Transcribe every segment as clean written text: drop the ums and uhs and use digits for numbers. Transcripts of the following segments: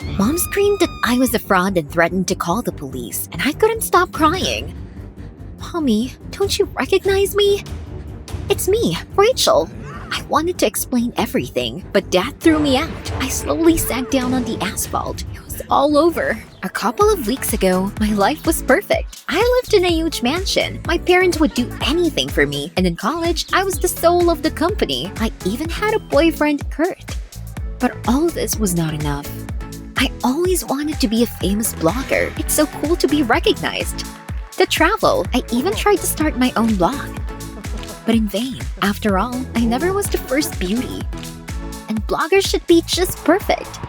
Mom screamed that I was a fraud and threatened to call the police, and I couldn't stop crying. Mommy, don't you recognize me? It's me, Rachel. I wanted to explain everything, but Dad threw me out. I slowly sank down on the asphalt. It was all over. A couple of weeks ago, my life was perfect. I lived in a huge mansion. My parents would do anything for me, and in college, I was the soul of the company. I even had a boyfriend, Kurt. But all this was not enough. I always wanted to be a famous blogger. It's so cool to be recognized. To travel, I even tried to start my own blog. But in vain. After all, I never was the first beauty. And bloggers should be just perfect.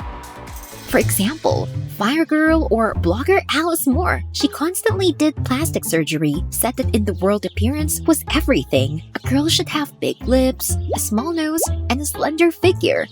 For example, Fire Girl or blogger Alice Moore. She constantly did plastic surgery, said that in the world appearance was everything. A girl should have big lips, a small nose, and a slender figure.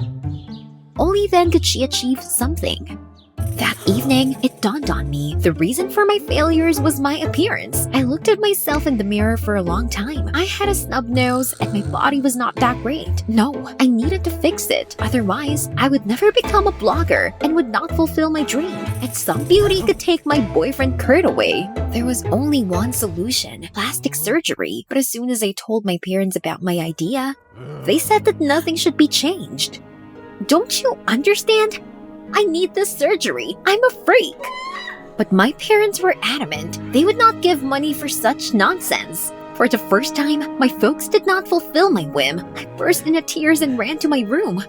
Only then could she achieve something. That evening, it dawned on me. The reason for my failures was my appearance. I looked at myself in the mirror for a long time. I had a snub nose and my body was not that great. No, I needed to fix it. Otherwise, I would never become a blogger and would not fulfill my dream. And some beauty could take my boyfriend Kurt away. There was only one solution, plastic surgery. But as soon as I told my parents about my idea, they said that nothing should be changed. Don't you understand? I need this surgery. I'm a freak. But my parents were adamant. They would not give money for such nonsense. For the first time, my folks did not fulfill my whim. I burst into tears and ran to my room.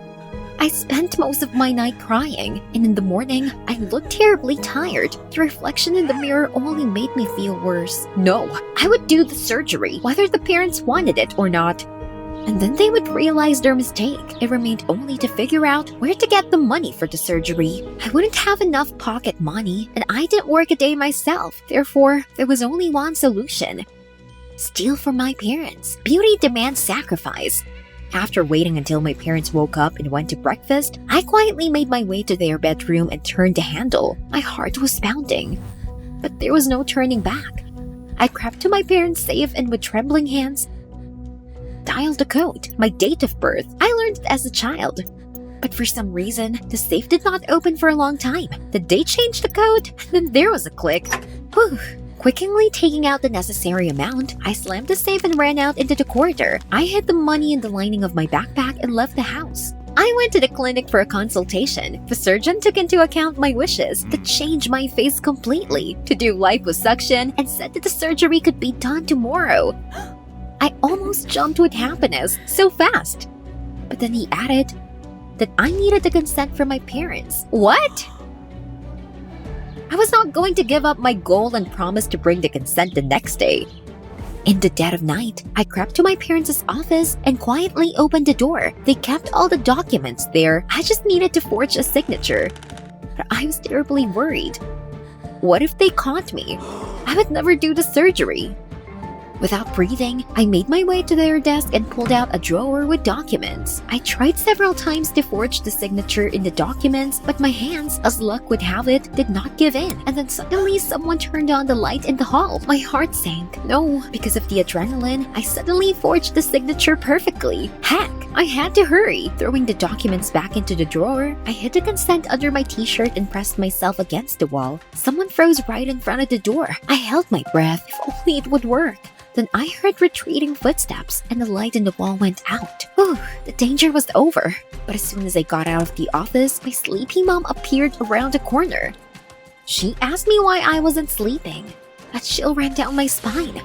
I spent most of my night crying, and in the morning, I looked terribly tired. The reflection in the mirror only made me feel worse. No, I would do the surgery, whether the parents wanted it or not. And then they would realize their mistake. It remained only to figure out where to get the money for the surgery. I wouldn't have enough pocket money, and I didn't work a day myself. Therefore, there was only one solution. Steal from my parents. Beauty demands sacrifice. After waiting until my parents woke up and went to breakfast, I quietly made my way to their bedroom and turned the handle. My heart was pounding. But there was no turning back. I crept to my parents' safe and with trembling hands, dialed the code, my date of birth. I learned it as a child. But for some reason, the safe did not open for a long time. Did they change the code? Then there was a click. Whew. Quickly taking out the necessary amount, I slammed the safe and ran out into the corridor. I hid the money in the lining of my backpack and left the house. I went to the clinic for a consultation. The surgeon took into account my wishes to change my face completely, to do liposuction, and said that the surgery could be done tomorrow. I almost jumped with happiness, so fast. But then he added that I needed the consent from my parents. What? I was not going to give up my goal and promise to bring the consent the next day. In the dead of night, I crept to my parents' office and quietly opened the door. They kept all the documents there. I just needed to forge a signature. But I was terribly worried. What if they caught me? I would never do the surgery. Without breathing, I made my way to their desk and pulled out a drawer with documents. I tried several times to forge the signature in the documents, but my hands, as luck would have it, did not give in. And then suddenly someone turned on the light in the hall. My heart sank. No, because of the adrenaline, I suddenly forged the signature perfectly. Heck, I had to hurry. Throwing the documents back into the drawer, I hid the consent under my t-shirt and pressed myself against the wall. Someone froze right in front of the door. I held my breath. If only it would work. Then I heard retreating footsteps and the light in the wall went out. Whew, the danger was over. But as soon as I got out of the office, my sleepy mom appeared around the corner. She asked me why I wasn't sleeping. A chill ran down my spine.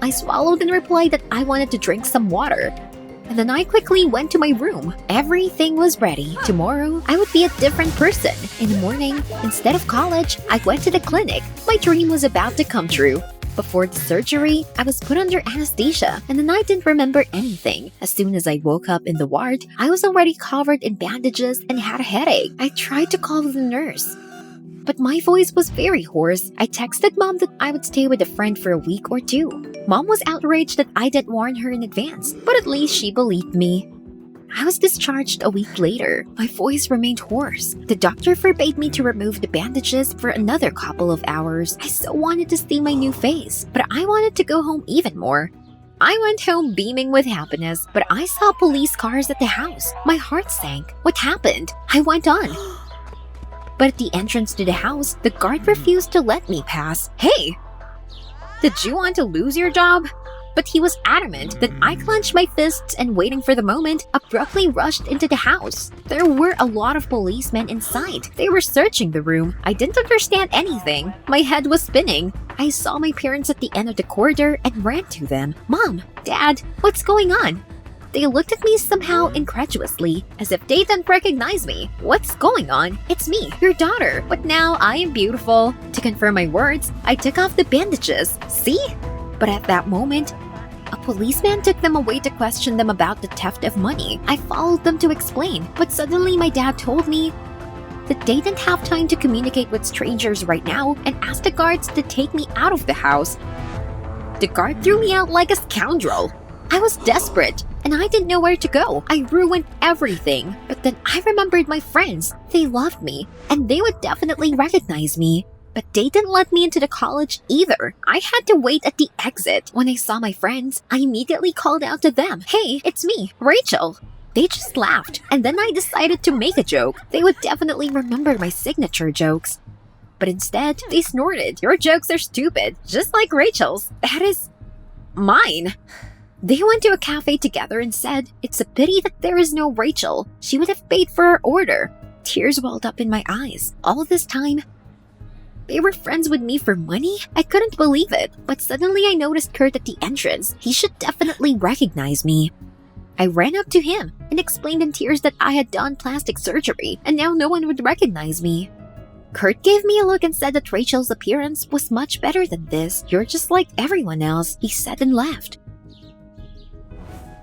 I swallowed and replied that I wanted to drink some water. And then I quickly went to my room. Everything was ready. Tomorrow, I would be a different person. In the morning, instead of college, I went to the clinic. My dream was about to come true. Before the surgery, I was put under anesthesia, and then I didn't remember anything. As soon as I woke up in the ward, I was already covered in bandages and had a headache. I tried to call the nurse, but my voice was very hoarse. I texted Mom that I would stay with a friend for a week or two. Mom was outraged that I didn't warn her in advance, but at least she believed me. I was discharged a week later. My voice remained hoarse. The doctor forbade me to remove the bandages for another couple of hours. I so wanted to see my new face, but I wanted to go home even more. I went home beaming with happiness, but I saw police cars at the house. My heart sank. What happened? I went on. But at the entrance to the house, the guard refused to let me pass. Hey! Did you want to lose your job? But he was adamant that I clenched my fists and, waiting for the moment, abruptly rushed into the house. There were a lot of policemen inside. They were searching the room. I didn't understand anything. My head was spinning. I saw my parents at the end of the corridor and ran to them. Mom, Dad, what's going on? They looked at me somehow incredulously, as if they didn't recognize me. What's going on? It's me, your daughter. But now I am beautiful. To confirm my words, I took off the bandages. See? But at that moment, a policeman took them away to question them about the theft of money. I followed them to explain, but suddenly my dad told me that they didn't have time to communicate with strangers right now and asked the guards to take me out of the house. The guard threw me out like a scoundrel. I was desperate, and I didn't know where to go. I ruined everything. But then I remembered my friends. They loved me, and they would definitely recognize me. But they didn't let me into the college either. I had to wait at the exit. When I saw my friends, I immediately called out to them. Hey, it's me, Rachel. They just laughed, and then I decided to make a joke. They would definitely remember my signature jokes. But instead, they snorted. Your jokes are stupid, just like Rachel's. That is mine. They went to a cafe together and said, it's a pity that there is no Rachel. She would have paid for our order. Tears welled up in my eyes. All this time, they were friends with me for money? I couldn't believe it. But suddenly I noticed Kurt at the entrance. He should definitely recognize me. I ran up to him and explained in tears that I had done plastic surgery and now no one would recognize me. Kurt gave me a look and said that Rachel's appearance was much better than this. You're just like everyone else, he said and left.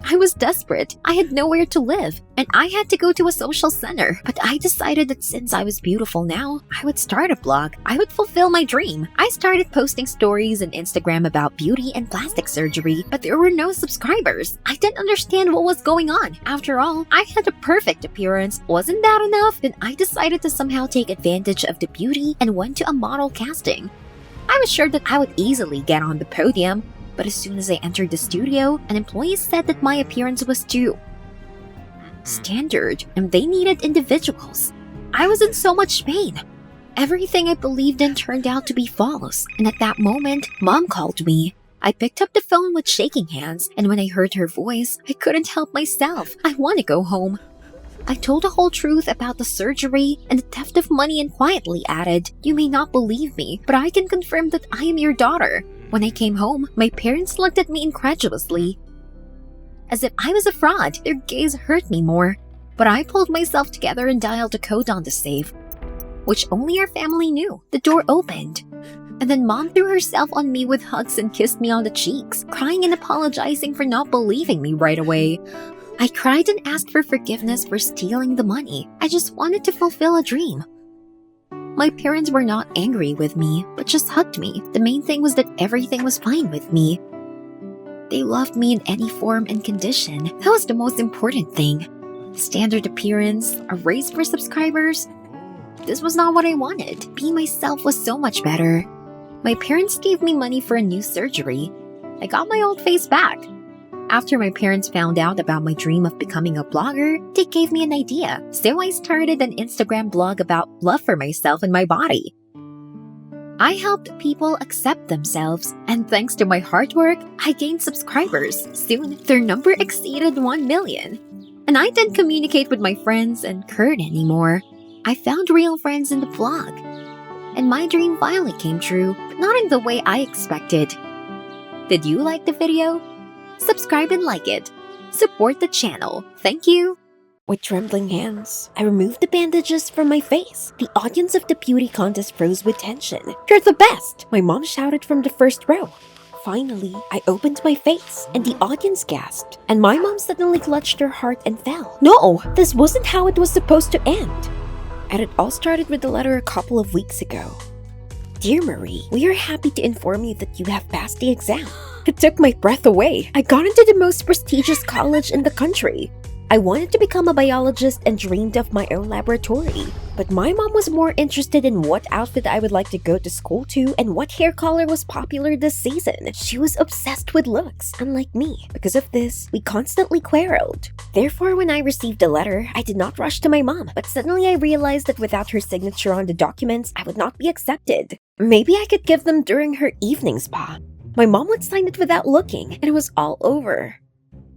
I was desperate. I had nowhere to live, and I had to go to a social center. But I decided that since I was beautiful now, I would start a blog. I would fulfill my dream. I started posting stories on Instagram about beauty and plastic surgery, but there were no subscribers. I didn't understand what was going on. After all, I had a perfect appearance. Wasn't that enough? Then I decided to somehow take advantage of the beauty and went to a model casting. I was sure that I would easily get on the podium. But as soon as I entered the studio, an employee said that my appearance was too standard and they needed individuals. I was in so much pain. Everything I believed in turned out to be false, and at that moment, Mom called me. I picked up the phone with shaking hands, and when I heard her voice, I couldn't help myself. I want to go home. I told the whole truth about the surgery and the theft of money and quietly added, you may not believe me, but I can confirm that I am your daughter. When I came home, my parents looked at me incredulously, as if I was a fraud. Their gaze hurt me more. But I pulled myself together and dialed a code on the safe, which only our family knew. The door opened, and then Mom threw herself on me with hugs and kissed me on the cheeks, crying and apologizing for not believing me right away. I cried and asked for forgiveness for stealing the money. I just wanted to fulfill a dream. My parents were not angry with me, but just hugged me. The main thing was that everything was fine with me. They loved me in any form and condition. That was the most important thing. Standard appearance, a raise for subscribers. This was not what I wanted. Being myself was so much better. My parents gave me money for a new surgery. I got my old face back. After my parents found out about my dream of becoming a blogger, they gave me an idea. So I started an Instagram blog about love for myself and my body. I helped people accept themselves, and thanks to my hard work, I gained subscribers. Soon, their number exceeded 1 million. And I didn't communicate with my friends and Kurt anymore. I found real friends in the blog. And my dream finally came true, but not in the way I expected. Did you like the video? Subscribe and like it. Support the channel. Thank you. With trembling hands, I removed the bandages from my face. The audience of the beauty contest froze with tension. You're the best! My mom shouted from the first row. Finally, I opened my face, and the audience gasped. And my mom suddenly clutched her heart and fell. No, this wasn't how it was supposed to end. And it all started with a letter a couple of weeks ago. Dear Marie, we are happy to inform you that you have passed the exam. It took my breath away. I got into the most prestigious college in the country. I wanted to become a biologist and dreamed of my own laboratory. But my mom was more interested in what outfit I would like to go to school to and what hair color was popular this season. She was obsessed with looks, unlike me. Because of this, we constantly quarreled. Therefore, when I received the letter, I did not rush to my mom, but suddenly I realized that without her signature on the documents, I would not be accepted. Maybe I could give them during her evening spa. My mom would sign it without looking, and it was all over.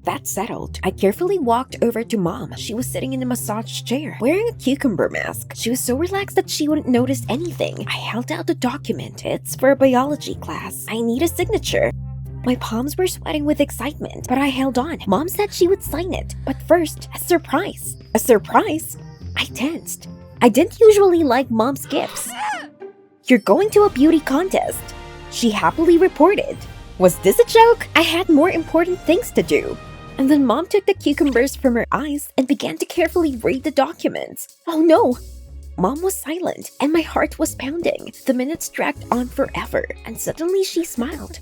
That settled, I carefully walked over to Mom. She was sitting in a massage chair, wearing a cucumber mask. She was so relaxed that she wouldn't notice anything. I held out the document. It's for a biology class. I need a signature. My palms were sweating with excitement, but I held on. Mom said she would sign it, but first, a surprise. A surprise? I tensed. I didn't usually like Mom's gifts. You're going to a beauty contest, she happily reported. Was this a joke? I had more important things to do. And then Mom took the cucumbers from her eyes and began to carefully read the documents. Oh no! Mom was silent, and my heart was pounding. The minutes dragged on forever, and suddenly she smiled.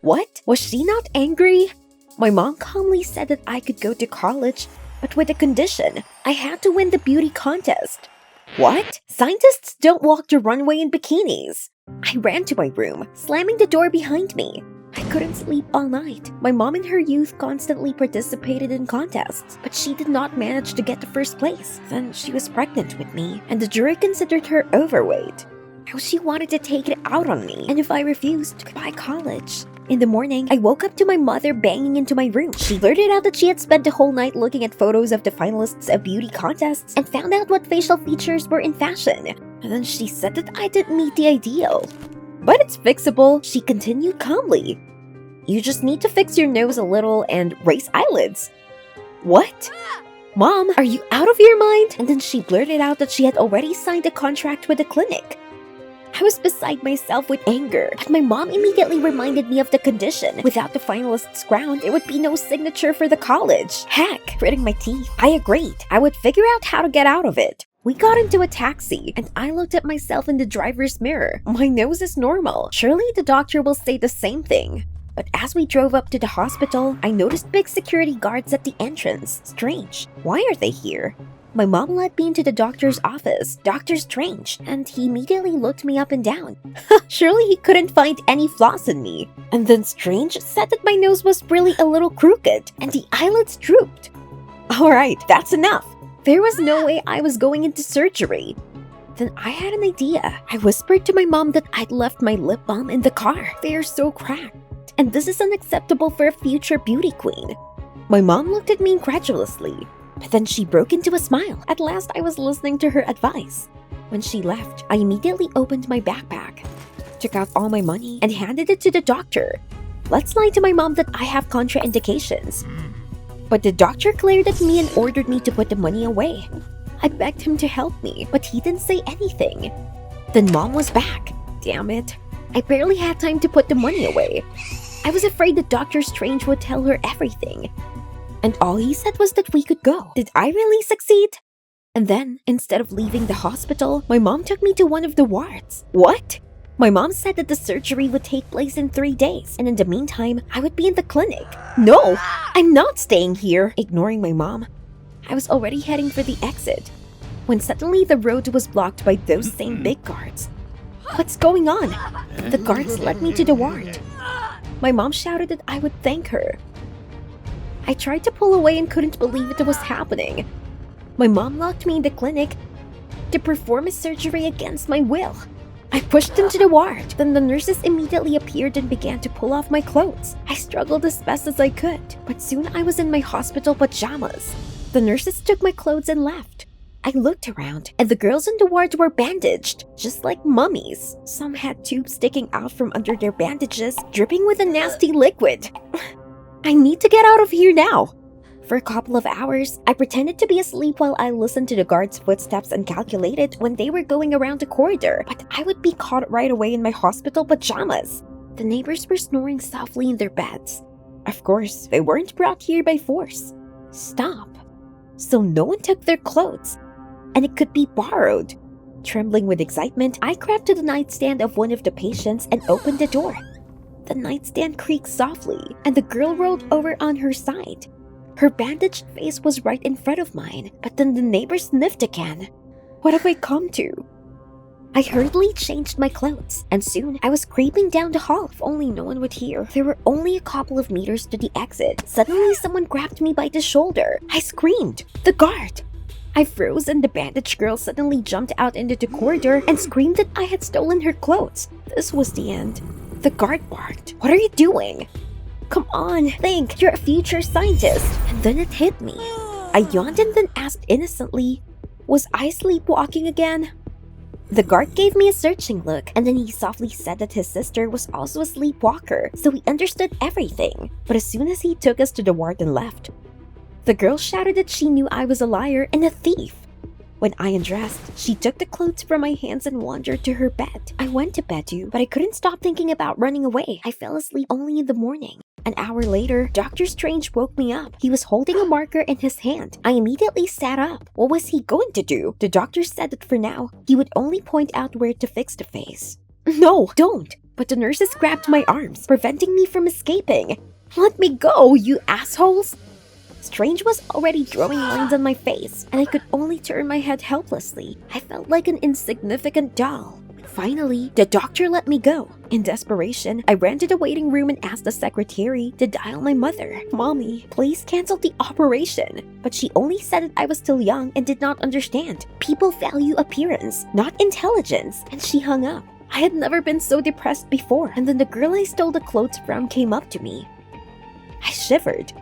What? Was she not angry? My mom calmly said that I could go to college, but with a condition. I had to win the beauty contest. What? Scientists don't walk the runway in bikinis. I ran to my room, slamming the door behind me. I couldn't sleep all night. My mom in her youth constantly participated in contests, but she did not manage to get the first place. Then she was pregnant with me, and the jury considered her overweight. How she wanted to take it out on me, and if I refused, goodbye college. In the morning, I woke up to my mother banging into my room. She blurted out that she had spent the whole night looking at photos of the finalists of beauty contests and found out what facial features were in fashion. And then she said that I didn't meet the ideal. But it's fixable, she continued calmly. You just need to fix your nose a little and raise eyelids. What? Mom, are you out of your mind? And then she blurted out that she had already signed a contract with the clinic. I was beside myself with anger, but my mom immediately reminded me of the condition. Without the finalist's crown, there would be no signature for the college. Heck, gritting my teeth, I agreed. I would figure out how to get out of it. We got into a taxi, and I looked at myself in the driver's mirror. My nose is normal. Surely the doctor will say the same thing. But as we drove up to the hospital, I noticed big security guards at the entrance. Strange. Why are they here? My mom led me into the doctor's office, Dr. Strange, and he immediately looked me up and down. Surely he couldn't find any flaws in me. And then Strange said that my nose was really a little crooked, and the eyelids drooped. Alright, that's enough. There was no way I was going into surgery. Then I had an idea. I whispered to my mom that I'd left my lip balm in the car. They are so cracked, and this is unacceptable for a future beauty queen. My mom looked at me incredulously, but then she broke into a smile. At last I was listening to her advice. When she left, I immediately opened my backpack, took out all my money, and handed it to the doctor. Let's lie to my mom that I have contraindications. But the doctor glared at me and ordered me to put the money away. I begged him to help me, but he didn't say anything. Then Mom was back. Damn it. I barely had time to put the money away. I was afraid that Dr. Strange would tell her everything. And all he said was that we could go. Did I really succeed? And then, instead of leaving the hospital, my mom took me to one of the wards. What? My mom said that the surgery would take place in 3 days, and in the meantime, I would be in the clinic. No, I'm not staying here. Ignoring my mom, I was already heading for the exit, when suddenly the road was blocked by those same big guards. What's going on? The guards led me to the ward. My mom shouted that I would thank her. I tried to pull away and couldn't believe it was happening. My mom locked me in the clinic to perform a surgery against my will. I pushed into the ward. Then the nurses immediately appeared and began to pull off my clothes. I struggled as best as I could, but soon I was in my hospital pajamas. The nurses took my clothes and left. I looked around, and the girls in the ward were bandaged, just like mummies. Some had tubes sticking out from under their bandages, dripping with a nasty liquid. I need to get out of here now. For a couple of hours, I pretended to be asleep while I listened to the guards' footsteps and calculated when they were going around the corridor, but I would be caught right away in my hospital pajamas. The neighbors were snoring softly in their beds. Of course, they weren't brought here by force. Stop. So no one took their clothes, and it could be borrowed. Trembling with excitement, I crept to the nightstand of one of the patients and opened the door. The nightstand creaked softly, and the girl rolled over on her side. Her bandaged face was right in front of mine, but then the neighbor sniffed again. What have I come to? I hurriedly changed my clothes, and soon I was creeping down the hall if only no one would hear. There were only a couple of meters to the exit. Suddenly, someone grabbed me by the shoulder. I screamed, "The guard!" I froze and the bandaged girl suddenly jumped out into the corridor and screamed that I had stolen her clothes. This was the end. The guard barked, "What are you doing?" "Come on, think, you're a future scientist." And then it hit me. I yawned and then asked innocently, "Was I sleepwalking again?" The guard gave me a searching look, and then he softly said that his sister was also a sleepwalker, so he understood everything. But as soon as he took us to the ward and left, the girl shouted that she knew I was a liar and a thief. When I undressed, she took the clothes from my hands and wandered to her bed. I went to bed too, but I couldn't stop thinking about running away. I fell asleep only in the morning. An hour later, Dr. Strange woke me up. He was holding a marker in his hand. I immediately sat up. What was he going to do? The doctor said that for now, he would only point out where to fix the face. "No, don't!" But the nurses grabbed my arms, preventing me from escaping. "Let me go, you assholes!" Strange was already drawing lines on my face, and I could only turn my head helplessly. I felt like an insignificant doll. Finally, the doctor let me go. In desperation, I ran to the waiting room and asked the secretary to dial my mother. "Mommy, please cancel the operation." But she only said that I was still young and did not understand. People value appearance, not intelligence. And she hung up. I had never been so depressed before, and then the girl I stole the clothes from came up to me. I shivered.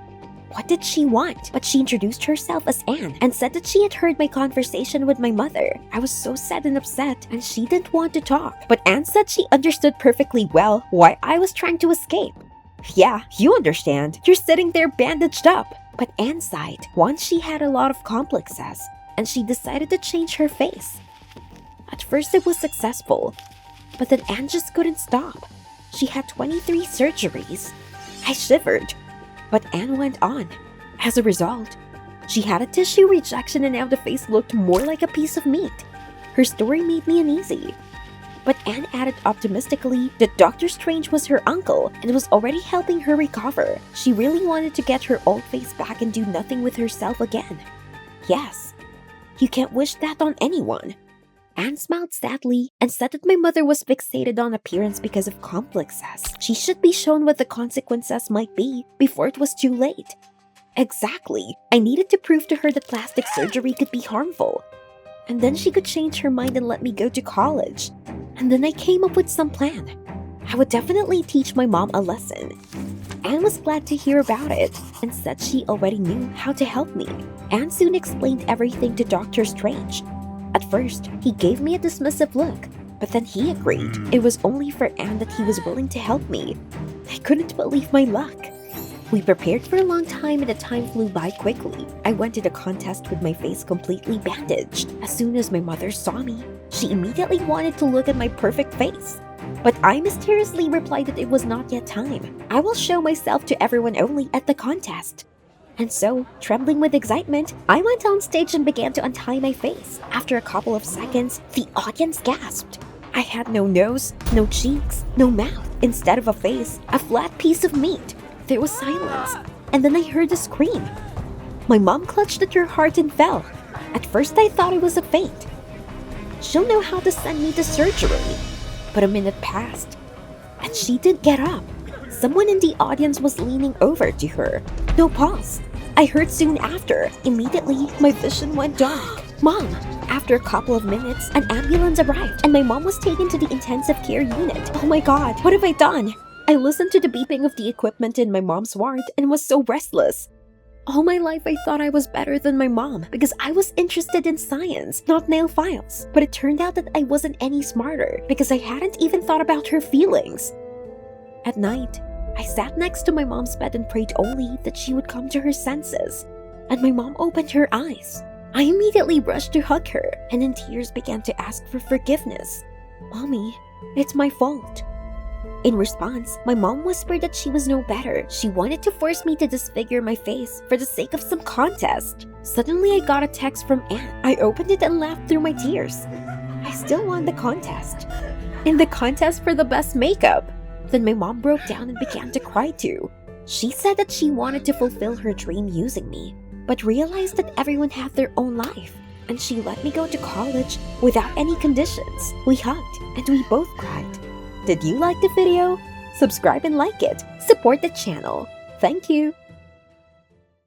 What did she want? But she introduced herself as Anne and said that she had heard my conversation with my mother. I was so sad and upset, and she didn't want to talk. But Anne said she understood perfectly well why I was trying to escape. "Yeah, you understand. You're sitting there bandaged up." But Anne sighed. Once she had a lot of complexes, and she decided to change her face. At first it was successful, but then Anne just couldn't stop. She had 23 surgeries. I shivered. But Anne went on. As a result, she had a tissue rejection and now the face looked more like a piece of meat. Her story made me uneasy. But Anne added optimistically that Dr. Strange was her uncle and was already helping her recover. She really wanted to get her old face back and do nothing with herself again. Yes, you can't wish that on anyone. Anne smiled sadly and said that my mother was fixated on appearance because of complexes. She should be shown what the consequences might be before it was too late. Exactly. I needed to prove to her that plastic surgery could be harmful. And then she could change her mind and let me go to college. And then I came up with some plan. I would definitely teach my mom a lesson. Anne was glad to hear about it and said she already knew how to help me. Anne soon explained everything to Dr. Strange. At first, he gave me a dismissive look, but then he agreed. It was only for Anne that he was willing to help me. I couldn't believe my luck. We prepared for a long time and the time flew by quickly. I went to the contest with my face completely bandaged. As soon as my mother saw me, she immediately wanted to look at my perfect face. But I mysteriously replied that it was not yet time. I will show myself to everyone only at the contest. And so, trembling with excitement, I went on stage and began to untie my face. After a couple of seconds, the audience gasped. I had no nose, no cheeks, no mouth. Instead of a face, a flat piece of meat. There was silence, and then I heard a scream. My mom clutched at her heart and fell. At first I thought it was a faint. She'll know how to send me to surgery. But a minute passed, and she didn't get up. Someone in the audience was leaning over to her. No pause. I heard soon after. Immediately, my vision went dark. "Mom!" After a couple of minutes, an ambulance arrived, and my mom was taken to the intensive care unit. Oh my god, what have I done? I listened to the beeping of the equipment in my mom's ward and was so restless. All my life I thought I was better than my mom because I was interested in science, not nail files. But it turned out that I wasn't any smarter because I hadn't even thought about her feelings. At night, I sat next to my mom's bed and prayed only that she would come to her senses. And my mom opened her eyes. I immediately rushed to hug her and in tears began to ask for forgiveness. "Mommy, it's my fault." In response, my mom whispered that she was no better. She wanted to force me to disfigure my face for the sake of some contest. Suddenly, I got a text from Anne. I opened it and laughed through my tears. I still won the contest. In the contest for the best makeup. Then my mom broke down and began to cry too. She said that she wanted to fulfill her dream using me, but realized that everyone had their own life, and she let me go to college without any conditions. We hugged, and we both cried. Did you like the video? Subscribe and like it. Support the channel. Thank you.